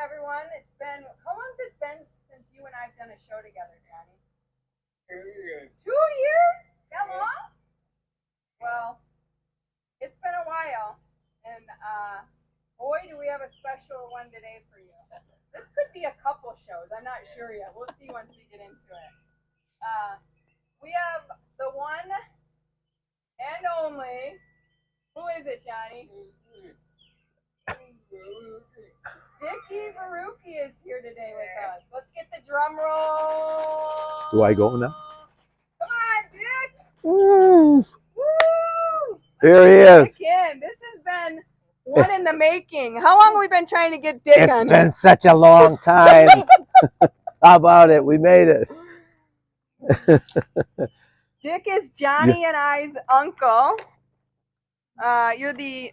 everyone. It's been, how long has it been since you and I've done a show together, Johnny? 2 years. 2 years? That long? Well, it's been a while, and boy, do we have a special one today for you. This could be a couple shows. I'm not sure yet. We'll see once we get into it. We have the one and only. Who is it, Johnny? Dickie Baruki is here today with us. Let's get the drum roll. Do I go now? Come on, Dick. Woo! Woo! Here he is. This has been one in the making. How long have we been trying to get Dick on? It's been such a long time. How about it? We made it. Dick is Johnny and I's uncle. You're the...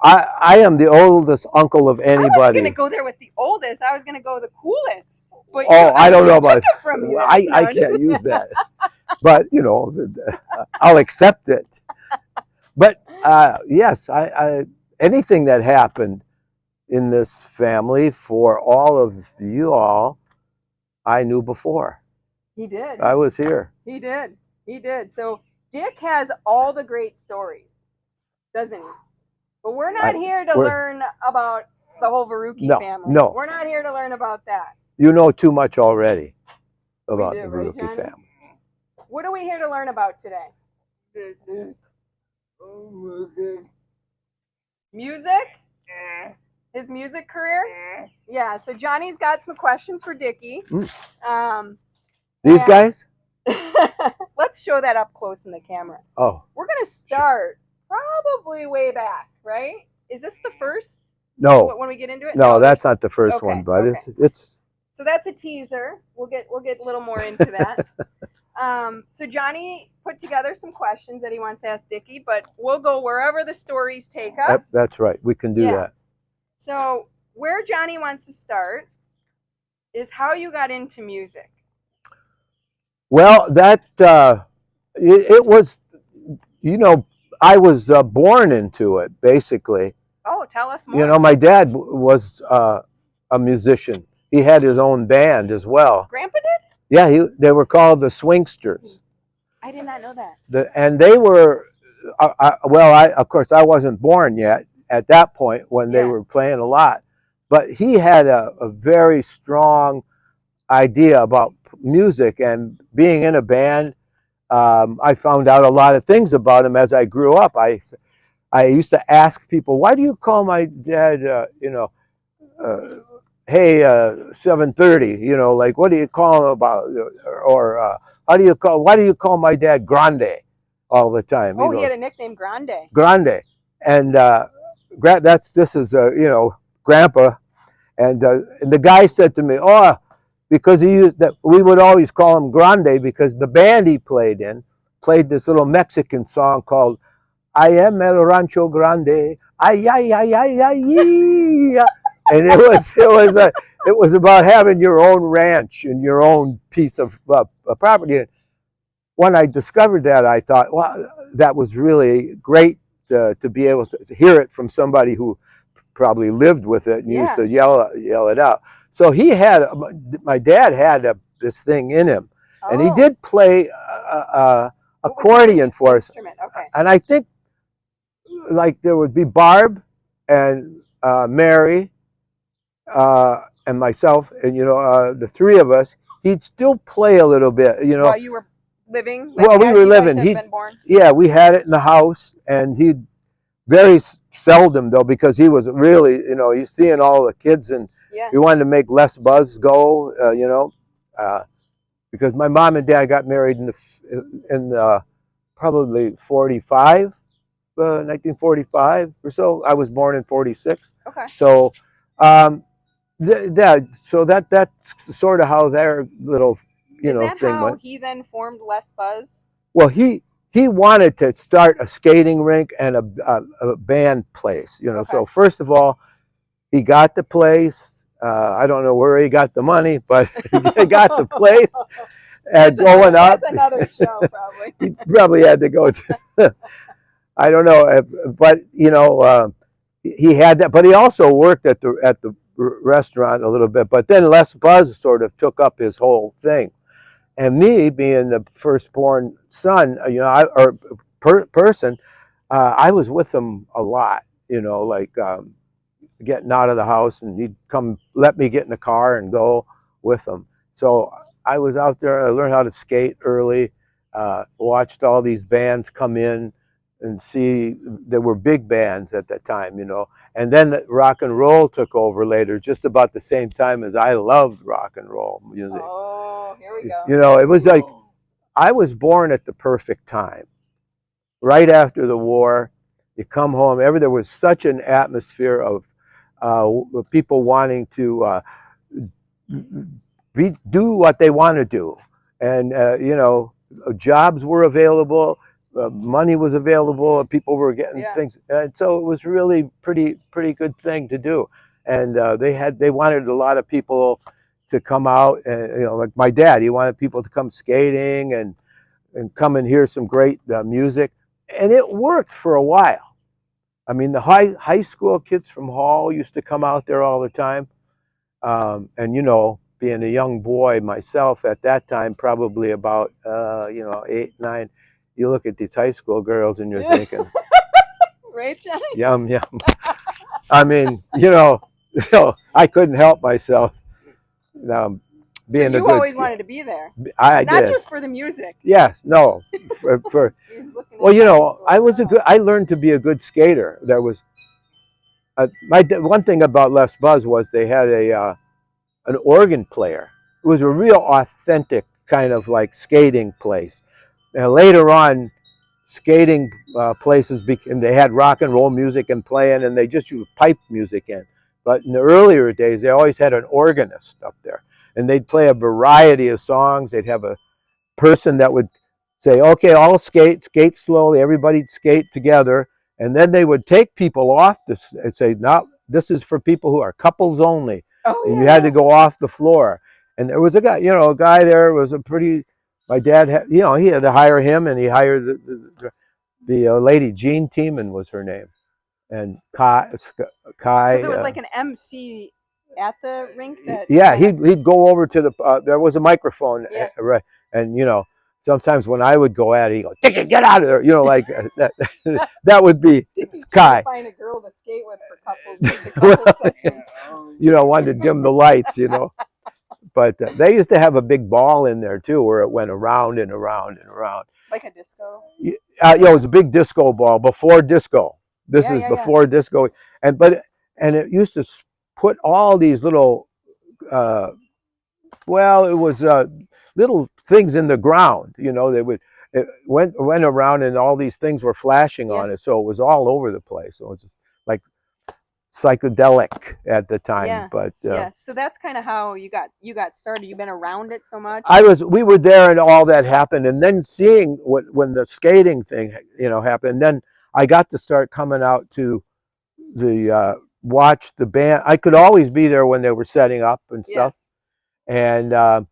I am the oldest uncle of anybody. I was going to go there with the oldest. I was going to go the coolest. But I don't know about it from you. I can't use that. But, you know, I'll accept it. But, yes, I anything that happened in this family for all of you all, I knew before. He did. I was here. He did. He did. So Dick has all the great stories, doesn't he? But we're not here to learn about the whole Baruki family. No. We're not here to learn about that. You know too much already about the Baruki family. What are we here to learn about today? Music? His music career? Yeah, so Johnny's got some questions for Dickie. These guys? Let's show that up close in the camera. Oh. We're going to start probably way back, right? Is this the first? No. When we get into it? No, that's not the first one, but it's. So that's a teaser. We'll get a little more into that. So Johnny put together some questions that he wants to ask Dickie, but we'll go wherever the stories take us. That's right. We can do that. So where Johnny wants to start is how you got into music. Well, that it was, you know, I was born into it, basically. Oh, tell us more. You know, my dad was a musician. He had his own band as well. Grandpa did? Yeah, they were called the Swingsters. I did not know that. And they were, of course, I wasn't born yet at that point when they were playing a lot. But he had a very strong idea about music and being in a band. I found out a lot of things about him as I grew up. I used to ask people, why do you call my dad, hey, 7:30, you know, like, what do you call him about? Or why do you call my dad Grande all the time? Oh, he had a nickname, Grande. Grande. And this is, Grandpa. And the guy said to me, because we would always call him Grande because the band he played in played this little Mexican song called I Am El Rancho Grande, ay, ay, ay, ay, ay, and it was about having your own ranch and your own piece of property. And when I discovered that, I thought, well, that was really great to be able to hear it from somebody who probably lived with it and used to yell it out. So my dad had this thing in him, and he did play accordion for us. Okay. And I think, like, there would be Barb and Mary and myself, and the three of us. He'd still play a little bit, While you were living. Well, we were living. We had it in the house, and he'd very seldom though, because he was really, he's seeing all the kids, and we wanted to make Les Buzz go, because my mom and dad got married in probably 1945 or so. I was born in 46. Okay. So, so that's sort of how their little, thing went. Is that how he then formed Les Buzz? Well, he wanted to start a skating rink and a band place, So first of all, he got the place. I don't know where he got the money, but he got the place. And going up, that's another show, probably. He probably had to go to. I don't know, but he had that. But he also worked at the restaurant a little bit, but then Les Buzz sort of took up his whole thing. And me being the firstborn son, person, I was with him a lot, like getting out of the house, and he'd come let me get in the car and go with him. So I was out there. I learned how to skate early, watched all these bands come in and see. There were big bands at that time, and then the rock and roll took over later, just about the same time as I loved rock and roll music. Oh, here we go. It was like I was born at the perfect time, right after the war. You come home, there was such an atmosphere of people wanting to do what they want to do, and jobs were available, money was available, people were getting things, and so it was really pretty good thing to do. And they wanted a lot of people to come out, and like my dad, he wanted people to come skating and come and hear some great music, and it worked for a while. I mean, the high school kids from Hall used to come out there all the time. And being a young boy myself at that time, probably about 8, 9, you look at these high school girls and you're thinking, right, Johnny? Yum yum. I mean, I couldn't help myself. Being so you always wanted to be there. I not did. Just for the music. Yes, no. Well, I learned to be a good skater. There was one thing about Les Buzz was they had an organ player. It was a real authentic kind of like skating place. And later on, skating places they had rock and roll music and playing, and they just used pipe music in. But in the earlier days, they always had an organist up there, and they'd play a variety of songs. They'd have a person that would say, "Okay, all skate slowly. Everybody'd skate together," and then they would take people off this and say, "Now this is for people who are couples only." And you had to go off the floor. And there was a guy there was a pretty. My dad had, he had to hire him, and he hired the lady, Jean Tiemann was her name, and Kai. So there was like an MC at the rink. He'd go over to the. There was a microphone, right, and sometimes when I would go at it, he'd go, "Get out of there!" Like that. That would be Kai. Find a girl to skate with for couples. Wanted to dim the lights, But they used to have a big ball in there too, where it went around and around and around. Like a disco. It was a big disco ball before disco. This is before disco, and it used to put all these little. It was little things in the ground. It went around, and all these things were flashing on it, so it was all over the place. So it was like psychedelic at the time. But so that's kind of how you got started. You've been around it so much. We were there, and all that happened, and then seeing when the skating thing happened, then I got to start coming out to the watch the band. I could always be there when they were setting up and stuff. And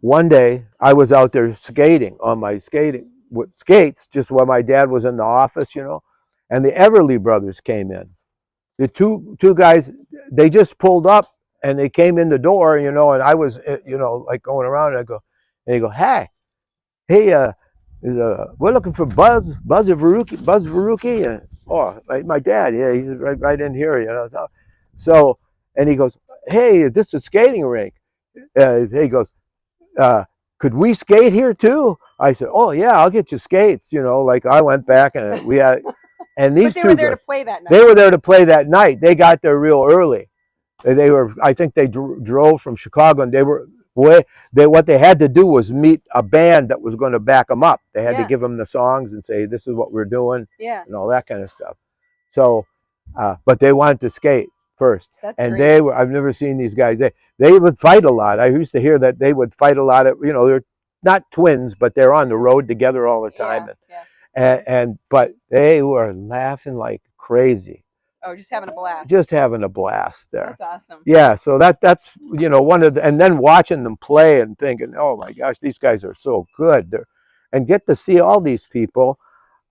one day I was out there skating on my skates, just while my dad was in the office, and the Everly Brothers came in. The two guys, they just pulled up, and they came in the door, and I was, like going around, and they go, hey, we're looking for Buzz Veruki, and my dad, he's right in here, So, and he goes, hey, this is a skating rink. He goes, could we skate here too? I said, oh yeah, I'll get you skates. Like I went back, and we had, and these but they were there to play that night. They were there to play that night. They got there real early. I think they drove from Chicago, and what they had to do was meet a band that was going to back them up. They had to give them the songs and say, this is what we're doing, and all that kind of stuff. So, but they wanted to skate first. That's and great. I've never seen these guys. They would fight a lot. I used to hear that they would fight a lot. They're not twins, but they're on the road together all the time. But they were laughing like crazy. Oh, just having a blast. Just having a blast there. That's awesome. Yeah, so that's one of the, and then watching them play and thinking, oh my gosh, these guys are so good. And get to see all these people.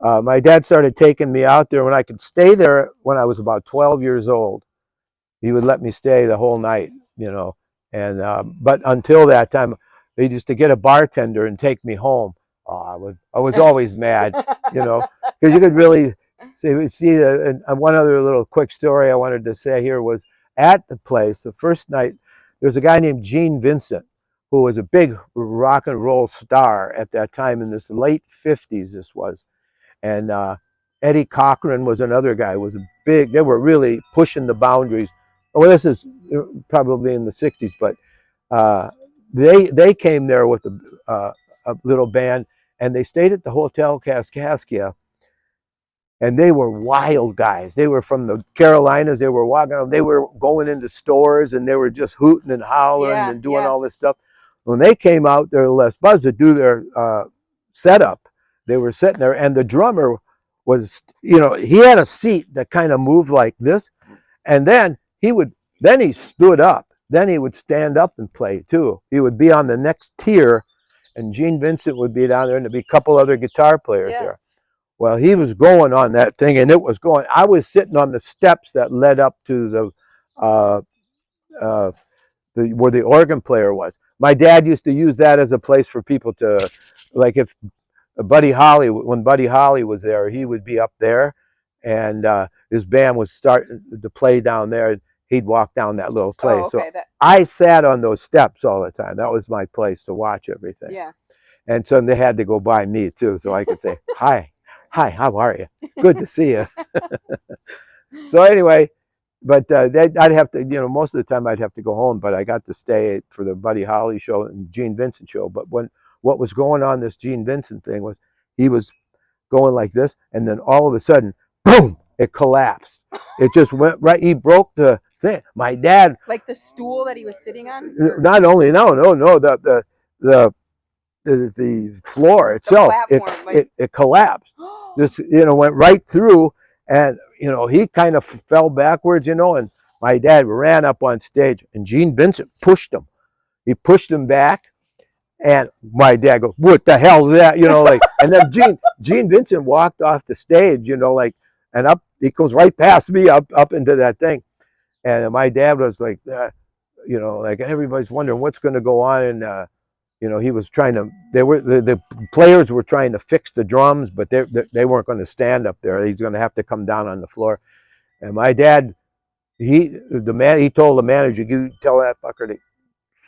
My dad started taking me out there when I could stay there when I was about 12 years old. he would let me stay the whole night, you know. And but until that time, they used to get a bartender and take me home. Oh, I was always mad, you know, because you could really see. And one other little quick story I wanted to say here was at the place the first night. There's a guy named Gene Vincent who was a big rock and roll star at that time in this late '50s. This was, and Eddie Cochran was another guy. Was a big. They were really pushing the boundaries. Well, this is probably in the '60s, but uh, they came there with a little band, and they stayed at the Hotel Kaskaskia, and they were wild guys. They were from the Carolinas. They were walking. They were going into stores, and they were just hooting and hollering and doing all this stuff. When they came out there, Les Buzz to do their setup, they were sitting there, and the drummer was, you know, he had a seat that kind of moved like this, and then he stood up. Then he would stand up and play too. He would be on the next tier, and Gene Vincent would be down there, and there'd be a couple other guitar players there. Well, he was going on that thing, and it was going. I was sitting on the steps that led up to where the organ player was. My dad used to use that as a place for people to, like, if when Buddy Holly was there, he would be up there, and his band was starting to play down there. He'd walk down that little place. Oh, okay. So I sat on those steps all the time. That was my place to watch everything. Yeah. And so they had to go by me too, so I could say, hi, how are you? Good to see you. So anyway, but I'd have to, you know, most of the time I'd have to go home, but I got to stay for the Buddy Holly show and Gene Vincent show. But what was going on this Gene Vincent thing was he was going like this, and then all of a sudden, boom, it collapsed. It just went right. He broke the thing. My dad, like the stool that he was sitting on. Not only the floor itself, it collapsed. Just, you know, went right through, and you know, he kind of fell backwards, you know, and my dad ran up on stage, and Gene Vincent pushed him. He pushed him back, and my dad goes, "What the hell is that?" You know, like, and then Gene Vincent walked off the stage, you know, like, and up, he goes right past me up into that thing, and my dad was like, you know, like everybody's wondering what's going to go on, and you know, he was trying to. The players were trying to fix the drums, but they weren't going to stand up there. He's going to have to come down on the floor. And my dad, he told the manager, "You tell that fucker to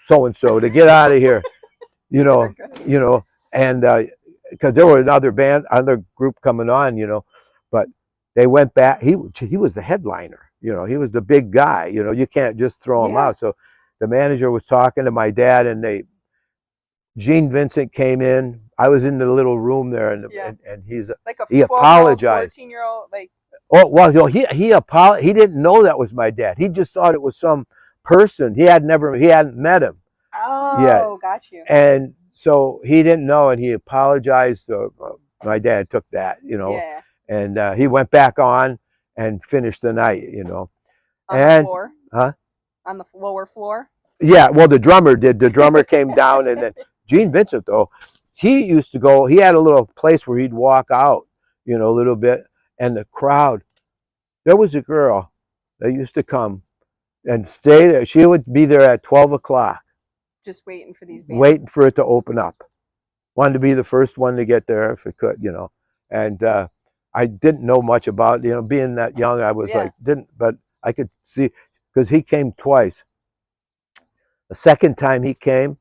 so and so to get out of here," you know, and because there were other group coming on, you know, but they went back. He was the headliner, you know, he was the big guy, you know, you can't just throw him out. So the manager was talking to my dad, and Gene Vincent came in. I was in the little room there, and he's like he apologized. 14-year-old, like. Oh well, you know, he didn't know that was my dad. He just thought it was some person he hadn't met him. Oh, got you. And so he didn't know, and he apologized. My dad took that, you know, and he went back on and finished the night, you know. On the floor? Huh? On the lower floor? Yeah, well, the drummer did. The drummer came down, and then Gene Vincent, though, he used to go, he had a little place where he'd walk out, you know, a little bit, and the crowd, there was a girl that used to come and stay there. She would be there at 12 o'clock. Just waiting for these bands. Waiting for it to open up. Wanted to be the first one to get there if it could, you know. And I didn't know much about it, you know, being that young, I was but I could see, because he came twice. The second time he came,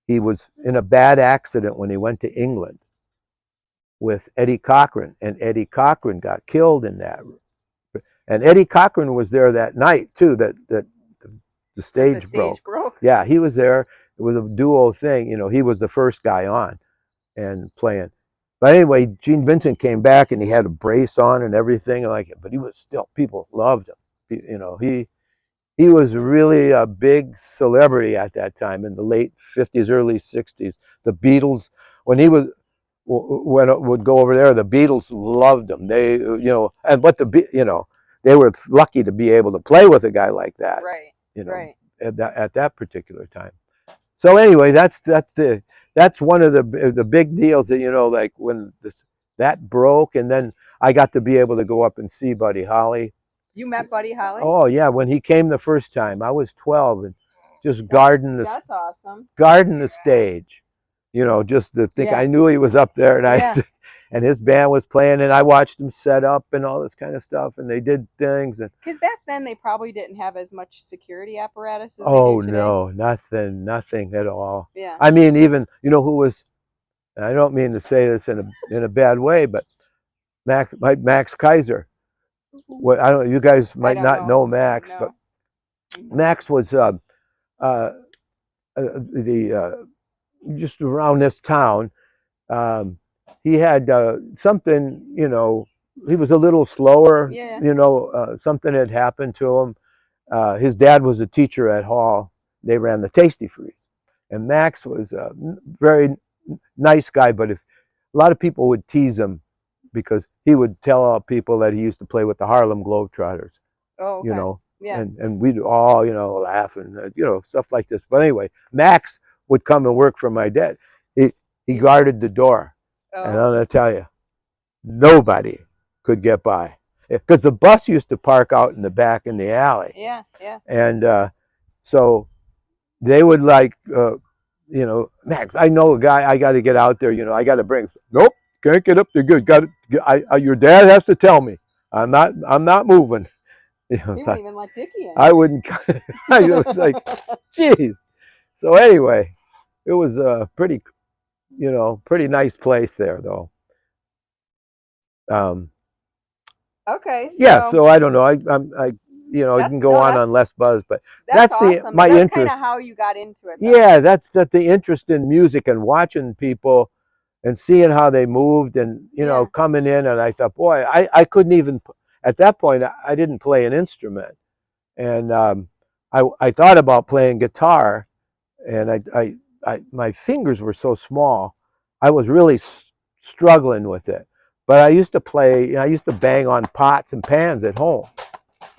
he was in a bad accident when he went to England with Eddie Cochran, and Eddie Cochran got killed in that. And Eddie Cochran was there that night too, that the stage broke. Yeah, he was there. It was a duo thing, you know, he was the first guy on and playing. But anyway, Gene Vincent came back, and he had a brace on and everything, like it, but he was still, people loved him. You know, he was really a big celebrity at that time in the late 50s, early 60s. The Beatles, when it would go over there, the Beatles loved him. They, you know, you know, they were lucky to be able to play with a guy like that. Right. You know, at that particular time. So anyway, that's one of the big deals that, you know, like when that broke, and then I got to be able to go up and see Buddy Holly. You met Buddy Holly? Oh yeah, when he came the first time, I was 12 and just guarding That's awesome. the stage. You know, just to think Yeah. I knew he was up there, and Yeah. and his band was playing, and I watched him set up and all this kind of stuff, and they did things. And Because back then they probably didn't have as much security apparatus as oh they do today. no, nothing at all. Yeah. I mean, even who was, and I don't mean to say this in a bad way, but Max Kaiser. What I don't, you guys might not know Max, No. but Max was just around this town. He had something, he was a little slower. Yeah. Something had happened to him. His dad was a teacher at Hall. They ran the Tasty Freeze, and Max was a very nice guy. But a lot of people would tease him because he would tell people that he used to play with the Harlem Globetrotters. Oh, okay. Yeah. And we'd all, laugh and, stuff like this. But anyway, Max would come and work for my dad. He guarded the door. Oh. And I'm going to tell you, nobody could get by. Because the bus used to park out in the back in the alley. Yeah, yeah. And so they would Max, I know a guy, I got to get out there, I got to bring. Nope, can't get up there. Good, your dad has to tell me. I'm not moving. He wouldn't even let Dickie in. I wouldn't. I was like, geez. So anyway, it was a pretty nice place there, though. Okay. So yeah. So I don't know. I can go on less buzz, but that's awesome. my that's interest. Kind of how you got into it. Though. Yeah, that's the interest in music and watching people and seeing how they moved and coming in, and I thought, boy, I couldn't even at that point. I didn't play an instrument, and I thought about playing guitar, and my fingers were so small, I was really struggling with it. But I used to play. I used to bang on pots and pans at home.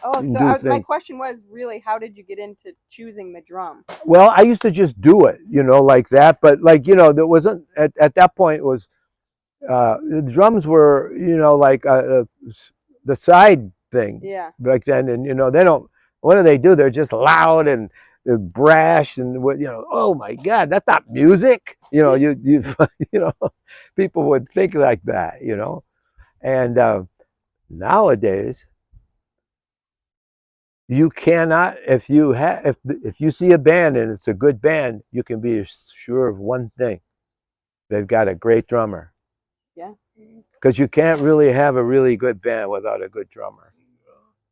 Oh, so my question was really, how did you get into choosing the drum? Well, I used to just do it, like that. But there wasn't at that point. It was the drums were, like the side thing. Yeah. Back then, and they don't. What do they do? They're just loud and brash and what oh my God, that's not music. You people would think like that. And nowadays. You cannot, if you see a band and it's a good band, you can be sure of one thing: they've got a great drummer. Yeah. Because you can't really have a really good band without a good drummer.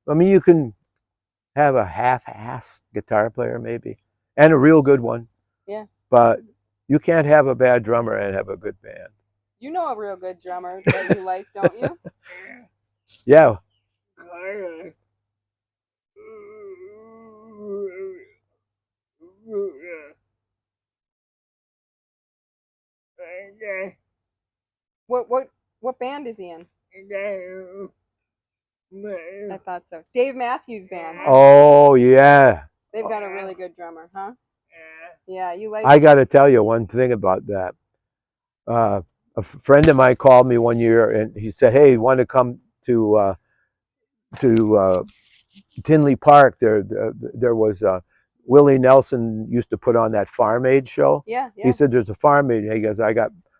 I mean, you can have a half-ass guitar player maybe, and a real good one. Yeah. But you can't have a bad drummer and have a good band. You know a real good drummer that you like, don't you? Yeah. What band is he in? I thought so. Dave Matthews Band. Oh yeah. They've got a really good drummer, huh? Yeah, you like. I got to tell you one thing about that. A friend of mine called me one year and he said, "Hey, you want to come to Tinley Park? There was Willie Nelson used to put on that Farm Aid show. Yeah. He said there's a Farm Aid. He goes, I'm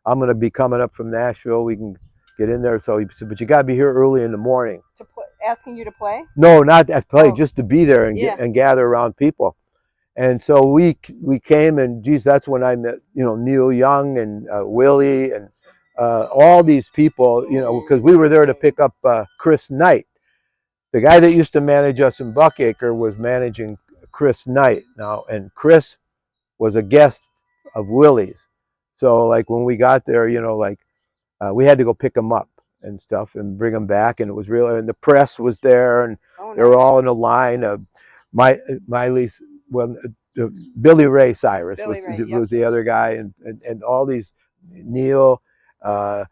going to be coming up from Nashville. We can get in there. So he said, but you got to be here early in the morning. Asking you to play? No, not at play, just to be there and gather around people. And so we came, and geez, that's when I met Neil Young and Willie and all these people, because we were there to pick up Chris Knight. The guy that used to manage us in Buckacre was managing Chris Knight now, and Chris was a guest of Willie's. So like when we got there, we had to go pick him up and stuff and bring him back, and it was real. And the press was there, and they were all in a line. Miley's, Billy Ray Cyrus was the other guy, and all these Neil, the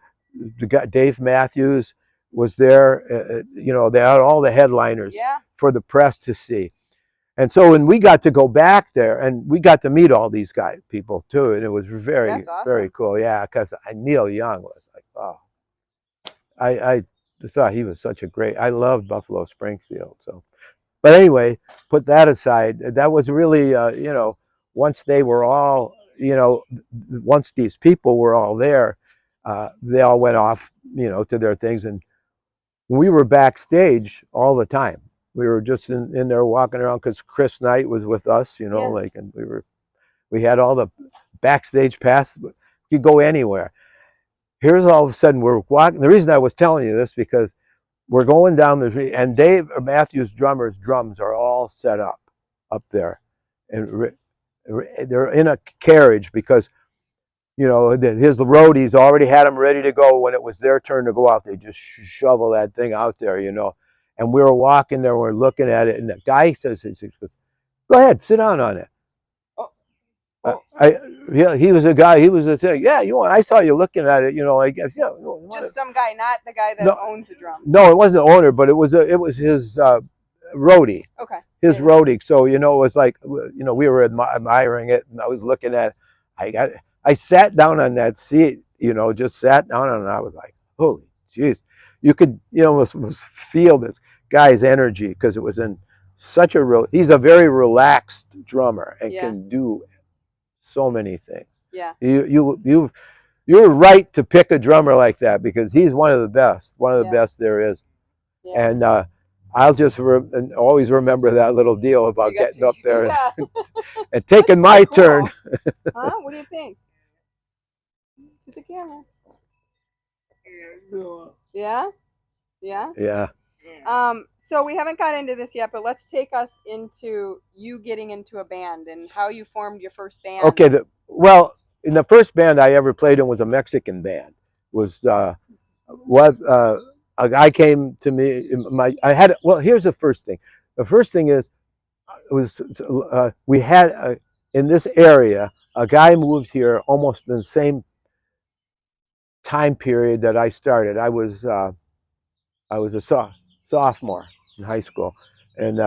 guy, Dave Matthews was there. They had all the headliners for the press to see. And so when we got to go back there, and we got to meet all these people too, and it was very, very cool. Yeah, because Neil Young was like, oh, thought he was such a great. I loved Buffalo Springfield. So, but anyway, put that aside. That was really, once they were all, once these people were all there, they all went off, to their things, and we were backstage all the time. We were just in there walking around because Chris Knight was with us, Yeah. and we had all the backstage pass. You could go anywhere. Here's all of a sudden we're walking. The reason I was telling you this because we're going down the street, and Dave Matthews Drummer's drums are all set up there, and they're in a carriage because his roadies already had them ready to go when it was their turn to go out. They just shovel that thing out there, And we were walking there, we're looking at it, and the guy says, "Go ahead, sit down on it." Yeah, he was a guy. He was a thing. Yeah, I saw you looking at it. I guess. Yeah. Just some guy, not the guy that owns the drum. No, it wasn't the owner, but it was his roadie. Okay. His roadie. So it was like we were admiring it, and I was looking at it. I sat down on that seat. Just sat down, and I was like, holy jeez. You could almost feel this guy's energy because it was in such a he's a very relaxed drummer and can do so many things. Yeah. You're right to pick a drummer like that because he's one of the best there is. Yeah. And I'll just always remember that little deal about getting up there and taking my turn. Huh? What do you think? To the camera. Yeah? Yeah? Yeah. So we haven't got into this yet, but let's take us into you getting into a band and how you formed your first band. Okay. In the first band I ever played in was a Mexican band. A guy came to me. Here's the first thing. The first thing is, we had in this area a guy moved here almost in the same time period that I started. I was a sophomore in high school, and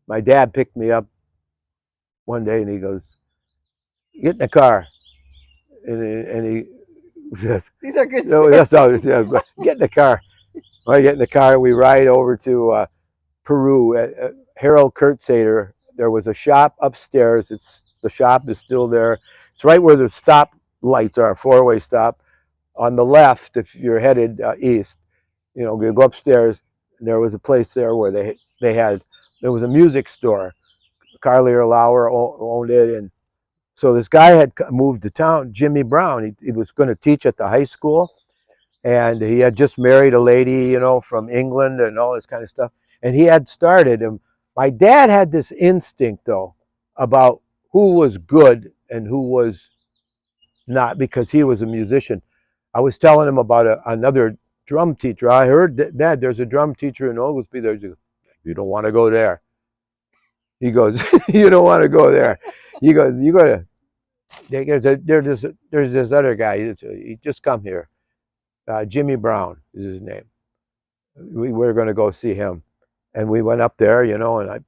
my dad picked me up one day, and he goes, "Get in the car," and he says, "These are good." No, that's all. Yeah, get in the car. I get in the car. We ride over to Peru. Harold Kurtzader. There was a shop upstairs. The shop is still there. It's right where the stop lights are, four-way stop. On the left, if you're headed east, you go upstairs. And there was a place there where there was a music store. Carlier Lauer owned it, and so this guy had moved to town, Jimmy Brown. He was going to teach at the high school, and he had just married a lady, from England and all this kind of stuff. And he had started him. My dad had this instinct, though, about who was good and who was not, because he was a musician. I was telling him about another drum teacher. I heard, Dad, there's a drum teacher in Oglesby. You don't want to go there. He goes, you don't want to go there. He goes, you got to. There's this other guy. He just come here. Jimmy Brown is his name. We were going to go see him, and we went up there, and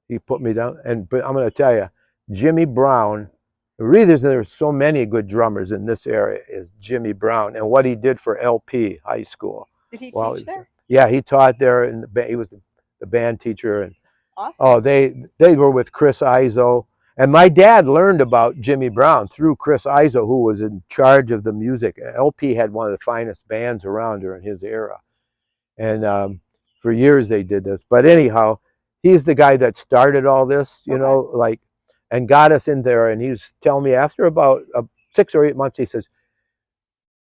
he put me down. But I'm going to tell you, Jimmy Brown. The reason there's so many good drummers in this area is Jimmy Brown and what he did for LP High School. Did he teach there? Yeah, he taught there, and he was the band teacher. And awesome. Oh, they were with Chris Izzo. And my dad learned about Jimmy Brown through Chris Izzo, who was in charge of the music. LP had one of the finest bands around during his era. And for years they did this. But anyhow, he's the guy that started all this, and got us in there. And he was telling me after about 6 or 8 months, he says,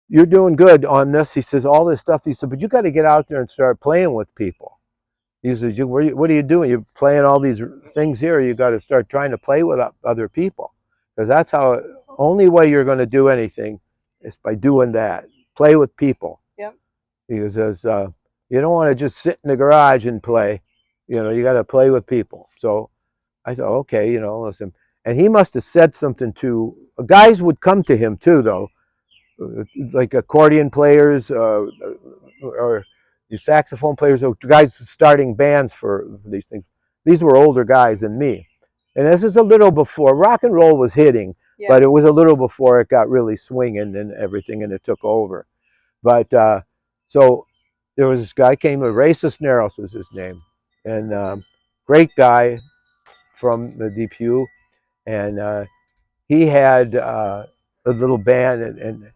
"You're doing good on this." He says, "All this stuff." He said, "But you got to get out there and start playing with people." He says, "What are you doing? You're playing all these things here. You got to start trying to play with other people, because that's how only way you're going to do anything is by doing that. Play with people." Yep. He says, "You don't want to just sit in the garage and play. You got to play with people." So I thought, okay, listen. And he must have said something to guys would come to him too, though, like accordion players or the saxophone players, or guys starting bands for these things. These were older guys than me. And this is a little before rock and roll was hitting, but it was a little before it got really swinging and everything, and it took over. But so there was this guy came, Ray Cisneros was his name, and great guy from the DPU, and he had a little band, and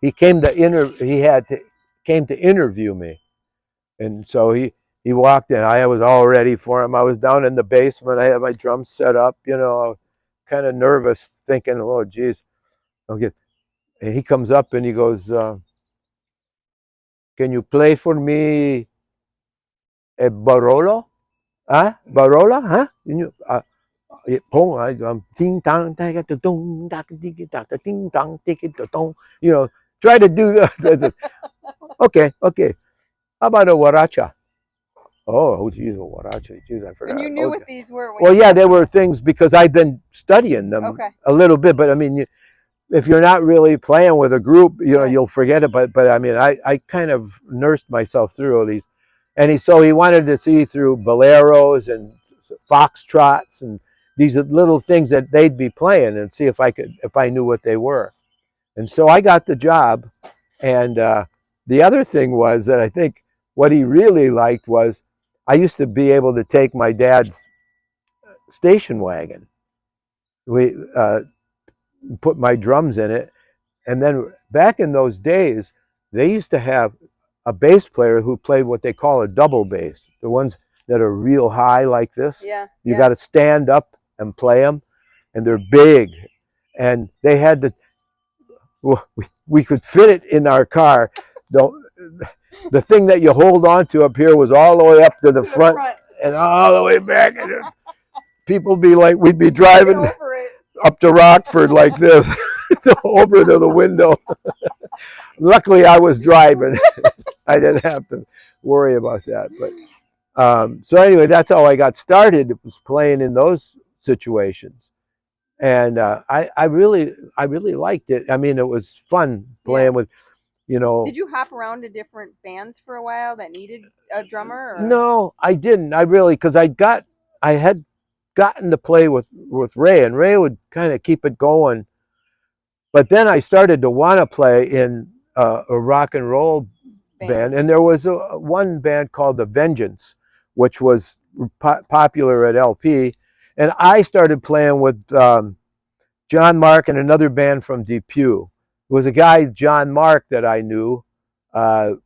he came to came to interview me, and so he walked in. I was all ready for him. I was down in the basement. I had my drums set up, kind of nervous, thinking, "Oh, geez, I'll get." And he comes up and he goes, "Can you play for me a Barolo? Huh? Barola? Huh? Ting tang, ting tang, try to do that." Okay, okay. How about a Waracha? Oh, geez, a Waracha. Geez, I forgot. And you knew what these were. Well, yeah, there were things because I've been studying them a little bit, but I mean, if you're not really playing with a group, you'll forget it. But I mean, I kind of nursed myself through all these, and so he wanted to see through boleros and foxtrots and these little things that they'd be playing and see if I knew what they were. And so I got the job. And the other thing was that I think what he really liked was I used to be able to take my dad's station wagon. We put my drums in it. And then back in those days, they used to have a bass player who played what they call a double bass, the ones that are real high like this. Yeah. You got to stand up and play them, and they're big. And they had to, we could fit it in our car. The thing that you hold on to up here was all the way up to the front and all the way back. And people be like, we'd be driving up to Rockford like this, over to the window. Luckily, I was driving. I didn't have to worry about that. But so anyway, that's how I got started. It was playing in those situations, and I really liked it. I mean, it was fun playing with, Did you hop around to different bands for a while that needed a drummer? Or? No, I didn't. I really, because I had gotten to play with Ray, and Ray would kind of keep it going. But then I started to want to play in a rock and roll band, and there was one band called The Vengeance, which was popular at LP, and I started playing with John Mark and another band from DePue. It was a guy, John Mark, that I knew, that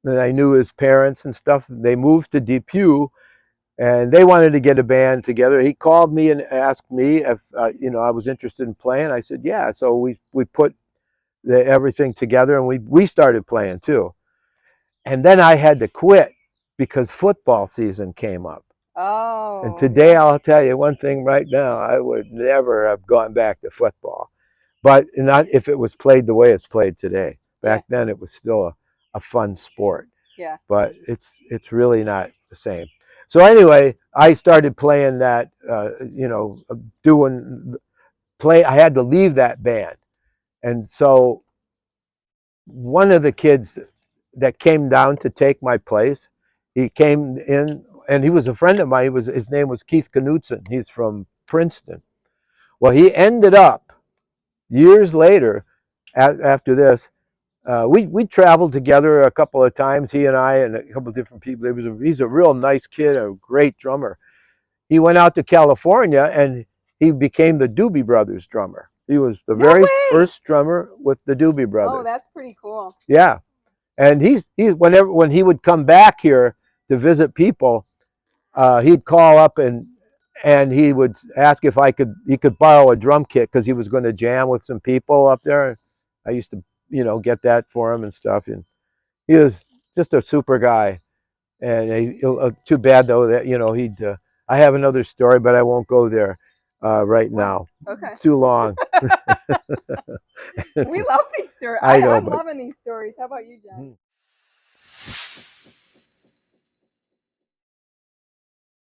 I knew his parents and stuff. They moved to DePue, and they wanted to get a band together. He called me and asked me if I was interested in playing. I said yeah. So we put everything together, and we started playing too. And then I had to quit because football season came up. Oh. And today I'll tell you one thing right now: I would never have gone back to football, but not if it was played the way it's played today. Back then, it was still a fun sport. Yeah. But it's really not the same. So anyway, I started playing that, I had to leave that band. And so one of the kids that came down to take my place, he came in, and he was a friend of mine. His name was Keith Knutson. He's from Princeton. Well, he ended up, years later, after this, we traveled together a couple of times, he and I and a couple of different people. He's a real nice kid, a great drummer. He went out to California and he became the Doobie Brothers drummer. He was the very first drummer with the Doobie Brothers. Oh, that's pretty cool. Yeah, and when he would come back here to visit people, he'd call up and he would ask if he could borrow a drum kit because he was going to jam with some people up there. I used to get that for him and stuff. And he was just a super guy. And too bad though that he'd. I have another story, but I won't go there right now. Okay. It's too long. We love these stories. I know, I'm loving these stories. How about you, John?